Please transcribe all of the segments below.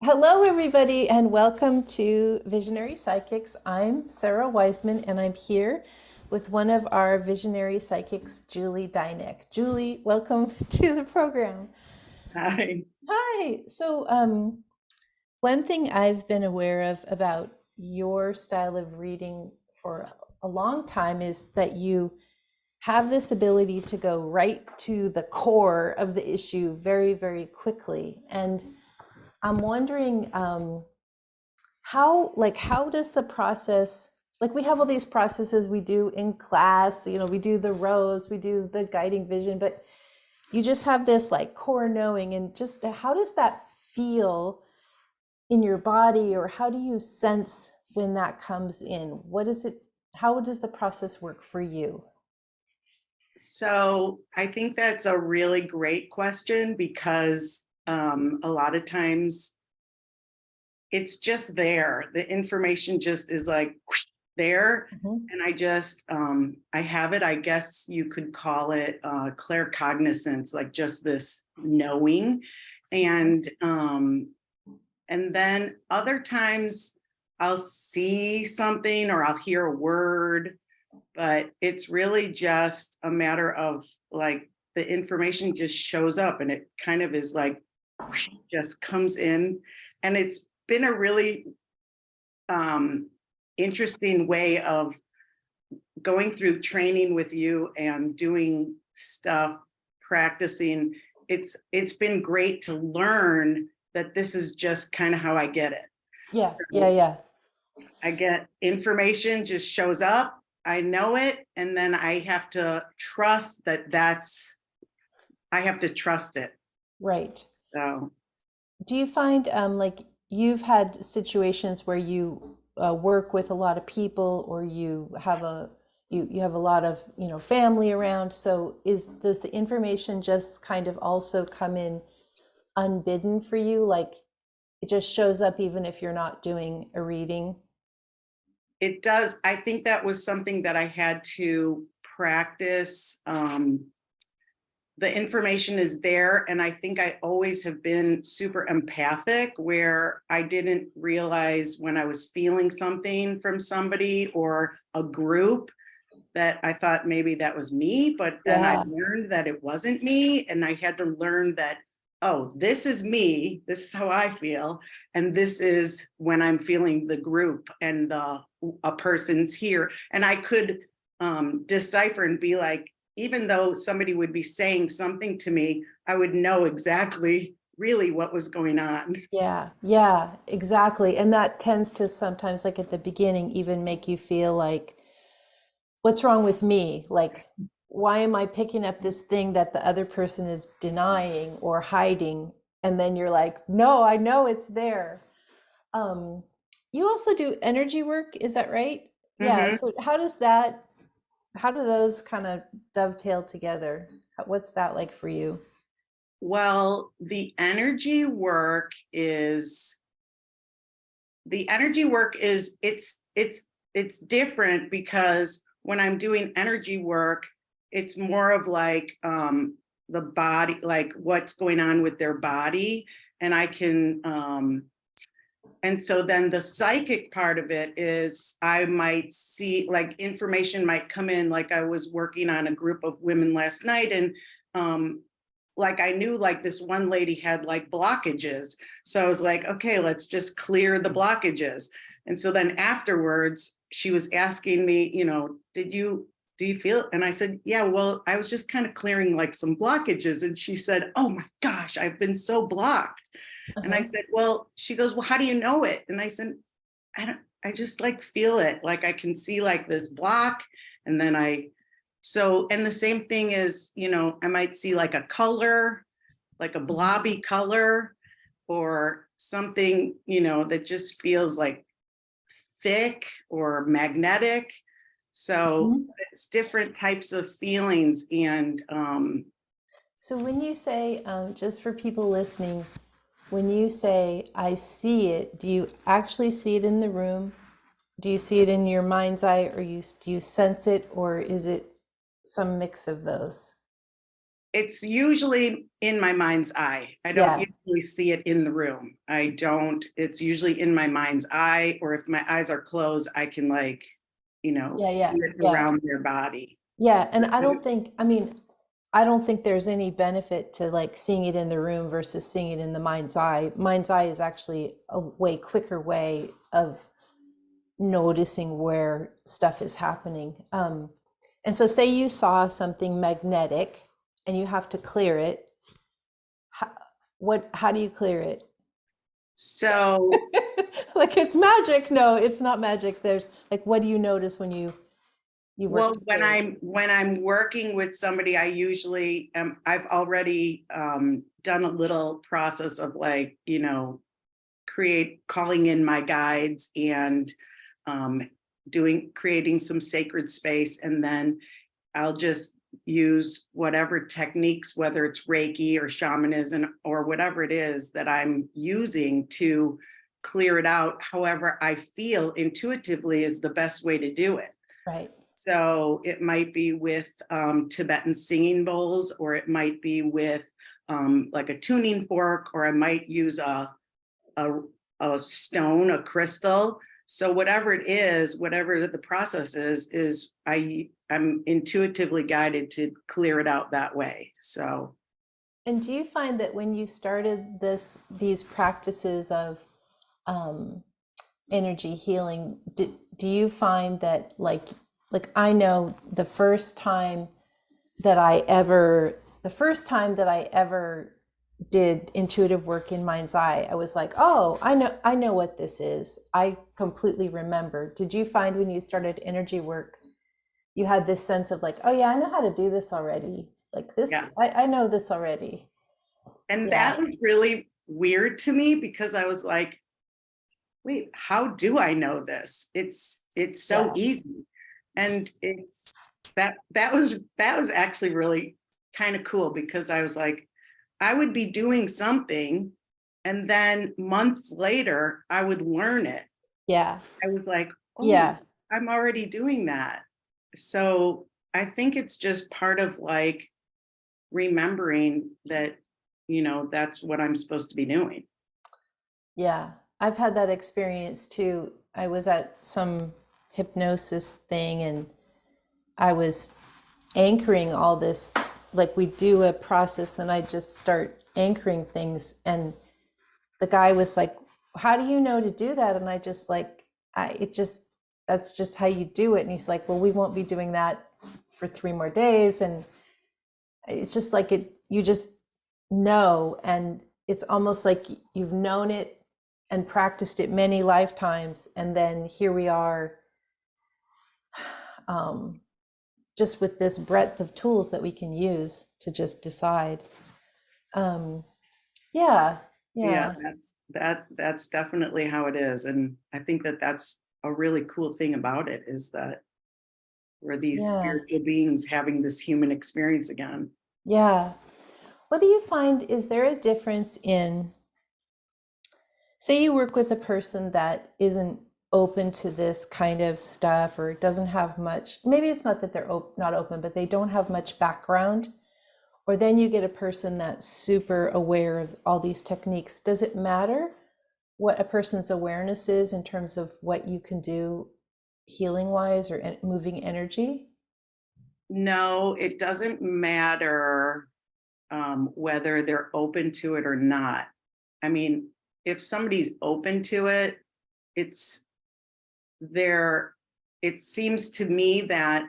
Hello, everybody, and welcome to Visionary Psychics. I'm Sara Wiseman, and I'm here with one of our visionary psychics, Julie Dyneck. Julie, welcome to the program. Hi. Hi. One thing I've been aware of about your style of reading for a long time is that you have this ability to go right to the core of the issue very, very quickly. And I'm wondering, how does the process, like we have all these processes we do in class, we do the rows, we do the guiding vision, but you just have this like core knowing, and just how does that feel in your body, or how do you sense when that comes in? What is it, how does the process work for you? So I think that's a really great question because a lot of times it's just there. The information just is like whoosh, there. Mhm. And I have it, I guess you could call it claircognizance, like just this knowing. And and then other times I'll see something or I'll hear a word, but it's really just a matter of like the information just shows up and it kind of is like whoosh, just comes in. And it's been a really um, interesting way of going through training with you and doing stuff, practicing. It's been great to learn that this is just kind of how I get it. Yeah, yeah, So yeah. I get information just shows up. I know it, and then I have to trust that I have to trust it. Right. So Do you find like you've had situations where you work with a lot of people, or you have a lot of family around? So is does the information just kind of also come in unbidden for you? Like it just shows up even if you're not doing a reading? it does. I think that was something that I had to practice. The information is there, and I think I always have been super empathic, where I didn't realize when I was feeling something from somebody or a group that I thought maybe that was me, but then I Yeah. learned that it wasn't me. And I had to learn that, oh, this is me. This is how I feel. And this is when I'm feeling the group and a person's here. And I could decipher and be like, even though somebody would be saying something to me, I would know exactly really what was going on. Yeah, yeah, exactly. And that tends to sometimes, like at the beginning, even make you feel like, what's wrong with me? Like, why am I picking up this thing that the other person is denying or hiding? And then you're like, no, I know it's there. Um, you also do energy work, is that right? Yeah. Mhm. So how do those kind of dovetail together? What's that like for you? Well, the energy work is it's different because when I'm doing energy work, it's more of like the body, like what's going on with their body. And I can and so then the psychic part of it is I might see like information might come in. Like I was working on a group of women last night, and like I knew like this one lady had like blockages. So I was like, okay, let's just clear the blockages. And so then afterwards, she was asking me, do you feel? And I said, yeah, well, I was just kind of clearing like some blockages. And she said, oh my gosh, I've been so blocked. And I Uh-huh. said, well, she goes, well, how do you know it? And I said, I just like feel it. Like I can see like this block. And then and the same thing is, I might see like a color, like a Mhm. blobby color or something, that just feels like thick or magnetic. So Mhm. it's different types of feelings. And So when you say, just for people listening, when you say, I see it, do you actually see it in the room? Do you see it in your mind's eye, or do you sense it, or is it some mix of those? It's usually in my mind's eye. I don't Yeah. usually see it in the room. It's usually in my mind's eye, or if my eyes are closed, I can like, Yeah. see Yeah. it Yeah. around their body. Yeah. And I don't think there's any benefit to like seeing it in the room versus seeing it in the mind's eye. Mind's eye is actually a way quicker way of noticing where stuff is happening. And so say you saw something magnetic and you have to clear it. How do you clear it? So, Like it's magic. No, it's not magic. There's like, what do you notice when you work well, to when clear it? I'm working with somebody, I usually I've already done a little process of like, calling in my guides and um, creating some sacred space, and then I'll just use whatever techniques, whether it's Reiki or shamanism or whatever it is that I'm using to clear it out. However, I feel intuitively is the best way to do it. Right. So it might be with Tibetan singing bowls, or it might be with like a tuning fork, or I might use a stone, a crystal. So whatever it is, whatever the process is I'm intuitively guided to clear it out that way. So. And do you find that when you started these practices of um, energy healing, do you find that like I know the first time that I ever did intuitive work in mind's eye, I was like, oh, I know what this is. I completely remember. Did you find when you started energy work, you had this sense of like, oh yeah, I know how to do this already. Like this, Yeah. I know this already. And Yeah. that was really weird to me, because I was like, wait, how do I know this? It's so Yeah. easy. And that was actually really kind of cool, because I was like, I would be doing something, and then months later I would learn it. Yeah. I was like, oh, Yeah. I'm already doing that. So I think it's just part of like remembering that, that's what I'm supposed to be doing. Yeah. I've had that experience too. I was at some hypnosis thing and I was anchoring all this, like we do a process and I just start anchoring things. And the guy was like, how do you know to do that? And I just like, that's just how you do it. And he's like, well, we won't be doing that for 3 more days. And it's just like you just know. And it's almost like you've known it and practiced it many lifetimes. And then here we are, um, just with this breadth of tools that we can use to just decide. Um, yeah, Yeah, yeah, that's definitely how it is. And I think that that's a really cool thing about it, is that we're these yeah, spiritual beings having this human experience again. yeah. What do you find? Is there a difference in, say, you work with a person that isn't open to this kind of stuff or doesn't have much, maybe it's not that they're not open, but they don't have much background. Or then you get a person that's super aware of all these techniques. Does it matter what a person's awareness is in terms of what you can do healing wise or moving energy? No, it doesn't matter whether they're open to it or not. I mean, if somebody's open to it, it's there. It seems to me that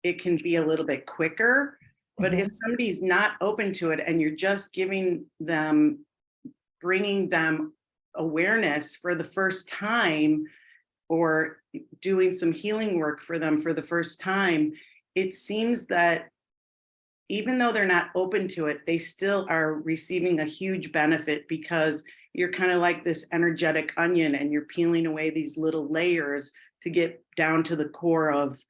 it can be a little bit quicker. But if Mhm. somebody's not open to it and you're just bringing them awareness for the first time, or doing some healing work for them for the first time, it seems that even though they're not open to it, they still are receiving a huge benefit, because you're kind of like this energetic onion and you're peeling away these little layers to get down to the core of,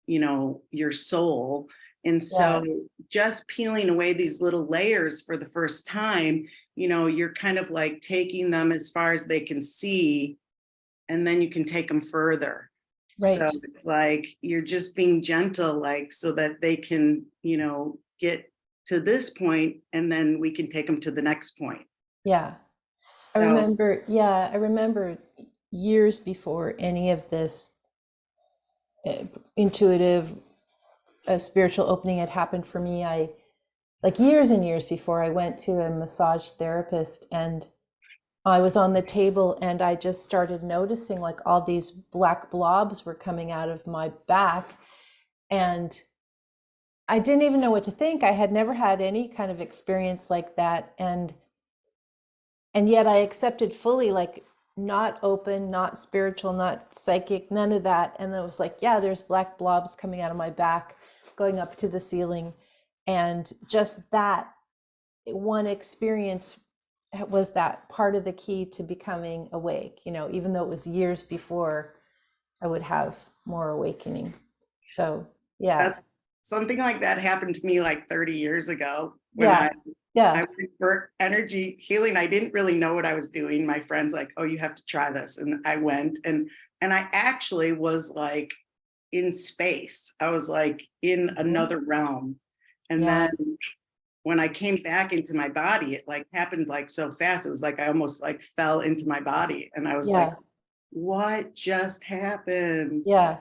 your soul. And Yeah, so just peeling away these little layers for the first time, you're kind of like taking them as far as they can see, and then you can take them further. So right. it's like you're just being gentle, like so that they can, get to this point, and then we can take them to the next point. Yeah. So, I remember years before any of this intuitive spiritual opening had happened for me. Like years and years before, I went to a massage therapist, and I was on the table, and I just started noticing like all these black blobs were coming out of my back, and I didn't even know what to think. I had never had any kind of experience like that, and yet I accepted fully, like not open, not spiritual, not psychic, none of that. And it was like, yeah, there's black blobs coming out of my back, going up to the ceiling. And just that one experience was that part of the key to becoming awake, you know, even though it was years before I would have more awakening. So, yeah. something like that happened to me like 30 years ago when Yeah. I went for energy healing. I didn't really know what I was doing. My friend's like, oh, you have to try this. And I went, and I actually was like in space. I was like in another realm. And then when I came back into my body, it like happened like so fast. It was like I almost like fell into my body. And I was like, what just happened? Yeah.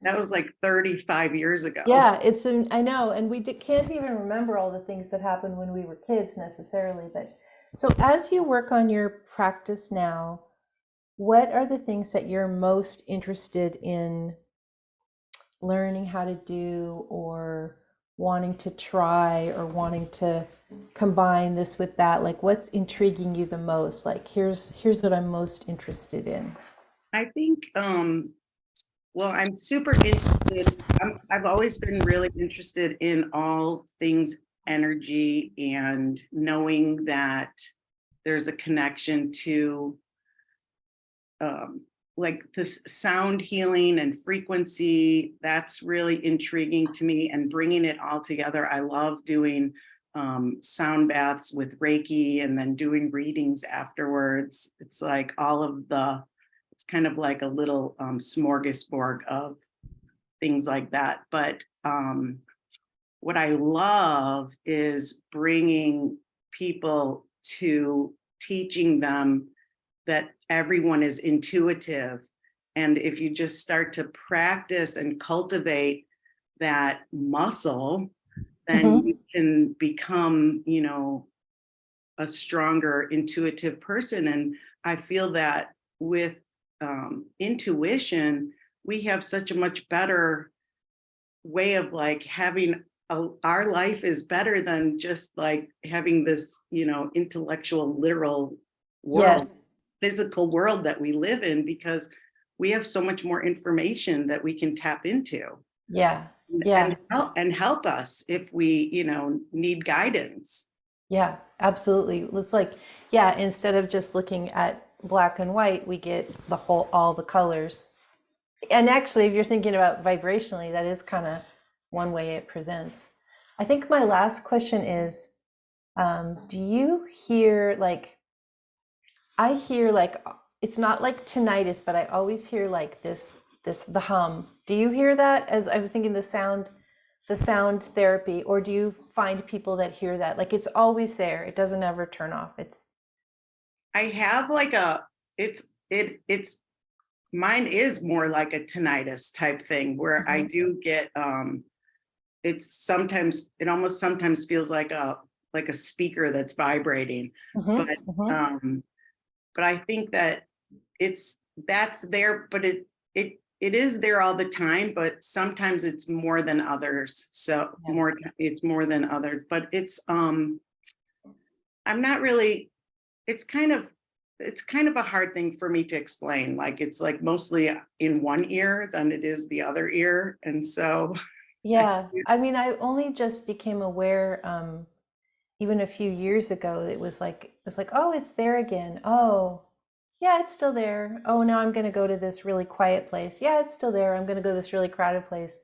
That was like 35 years ago. Yeah, I know, and we can't even remember all the things that happened when we were kids necessarily. But so as you work on your practice now, what are the things that you're most interested in learning how to do, or wanting to try, or wanting to combine this with that? Like, what's intriguing you the most? Like, here's what I'm most interested in. I think, well, I'm super interested. I've always been really interested in all things energy, and knowing that there's a connection to like this sound healing and frequency. That's really intriguing to me, and bringing it all together. I love doing sound baths with Reiki, and then doing readings afterwards. It's like it's kind of like a little smorgasbord of things like that. But what I love is bringing people to teaching them that everyone is intuitive. And if you just start to practice and cultivate that muscle, then you can become, you know, a stronger intuitive person. And I feel that with intuition, we have such a much better way of like having our life is better than just like having this, you know, intellectual, literal world, physical world that we live in, because we have so much more information that we can tap into. And help us if we, you know, need guidance. Yeah, absolutely. It's like, yeah, instead of just looking at black and white, we get all the colors. And actually, if you're thinking about vibrationally, that is kind of one way it presents. I think my last question is, do you hear like, I hear like, it's not like tinnitus, but I always hear like the hum. Do you hear that? As I was thinking the sound therapy, or do you find people that hear that? Like it's always there. It doesn't ever turn off. I have like mine is more like a tinnitus type thing, where I do get, it almost sometimes feels like a speaker that's vibrating. But I think that that's there, but it is there all the time, but sometimes it's more than others. So it's more than others, but it's, I'm not really, it's kind of a hard thing for me to explain. Like, it's like mostly in one ear than it is the other ear. And so. Yeah. I mean, I only just became aware, even a few years ago. It was like, oh, it's there again. Oh, yeah, it's still there. Oh, now I'm going to go to this really quiet place. Yeah, it's still there. I'm going to go to this really crowded place.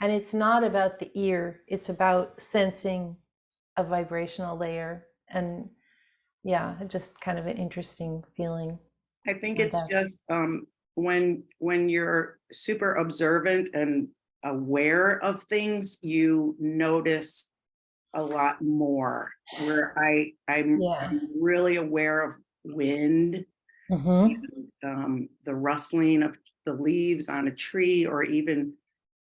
And it's not about the ear. It's about sensing a vibrational layer. And yeah, just kind of an interesting feeling. I think it's just when you're super observant and aware of things, you notice a lot more, where I'm Yeah. really aware of wind, Hmm. the rustling of the leaves on a tree, or even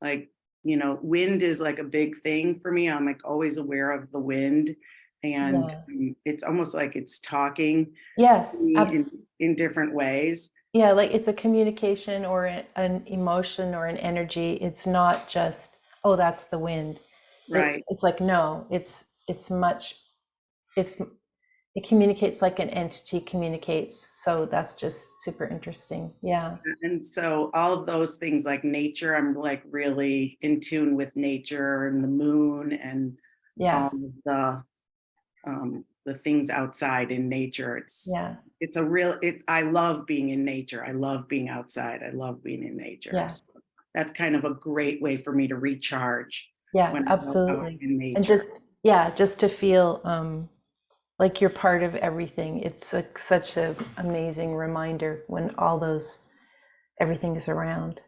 like, wind is like a big thing for me. I'm like always aware of the wind, and Yeah. it's almost like it's talking Yeah. to me in different ways. Yeah, like it's a communication or an emotion or an energy. It's not just, oh, that's the wind. Right. It's like, no, it's much, it's it communicates like an entity communicates. So that's just super interesting. Yeah. And so all of those things, like nature, I'm like really in tune with nature and the moon and all Yeah. of the things outside in nature. Yeah. It's a real it I love being in nature. I love being outside. I love being in nature. Yeah. So that's kind of a great way for me to recharge Yeah, when I go out absolutely. in And nature. just, yeah, just to feel like you're part of everything. It's like such an amazing reminder when all those, everything is around.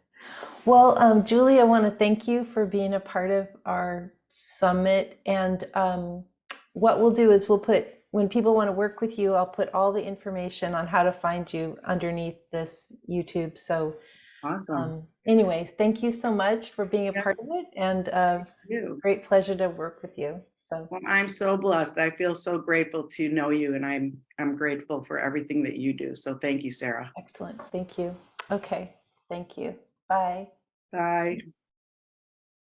Well, Julie, I want to thank you for being a part of our summit. And what we'll do is we'll put, when people want to work with you, I'll put all the information on how to find you underneath this YouTube. So Awesome. anyways, thank you so much for being a Yeah, part of it, and it's a you. great pleasure to work with you. So Well, I'm so blessed. I feel so grateful to know you, and I'm grateful for everything that you do. So thank you, Sarah. excellent. Thank you. Okay. Thank you. Bye. Bye.